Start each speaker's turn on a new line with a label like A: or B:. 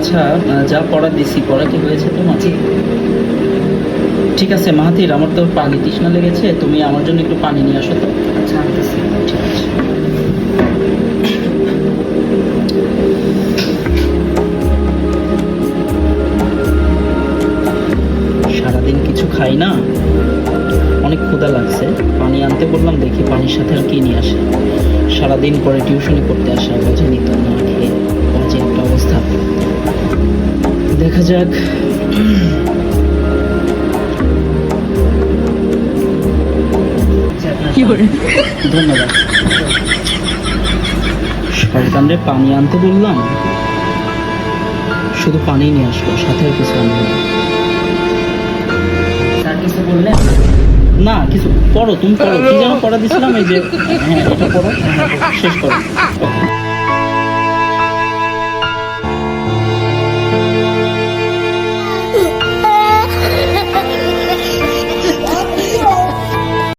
A: আচ্ছা, যা পড়া দিছি পড়া কি হয়েছে তোমার?
B: জি।
A: ঠিক আছে মাহাতির, আমার তো পানি তৃষ্ণা লেগেছে, তুমি আমার জন্য একটু পানি নিয়ে আসো তো।
B: আচ্ছা, আনতেছি।
A: ঠিক আছে। সারাদিন কিছু খাই না, অনেক ক্ষুধা লাগছে। পানি আনতে বললাম, দেখি পানির সাথে আর কি নিয়ে আসে। সারাদিন পরে টিউশনি করতে আসা, বোঝেনি তো, না খেয়ে বাজে একটা অবস্থা। দেখা যাক।
B: জি, আপনার
C: কি করে?
A: ধন্যবাদ। শয়তানরে পানি আনতে বললাম, শুধু পানি নিয়ে আসলো, সাথে আর কিছু আনবে না।
B: স্যার কিছু বললেন?
A: না কিছু, পড়ো তুমি, পড়ো। কি যেন পড়া দিছিলাম, এই যে হ্যাঁ এটা পড়ো, শেষ করো।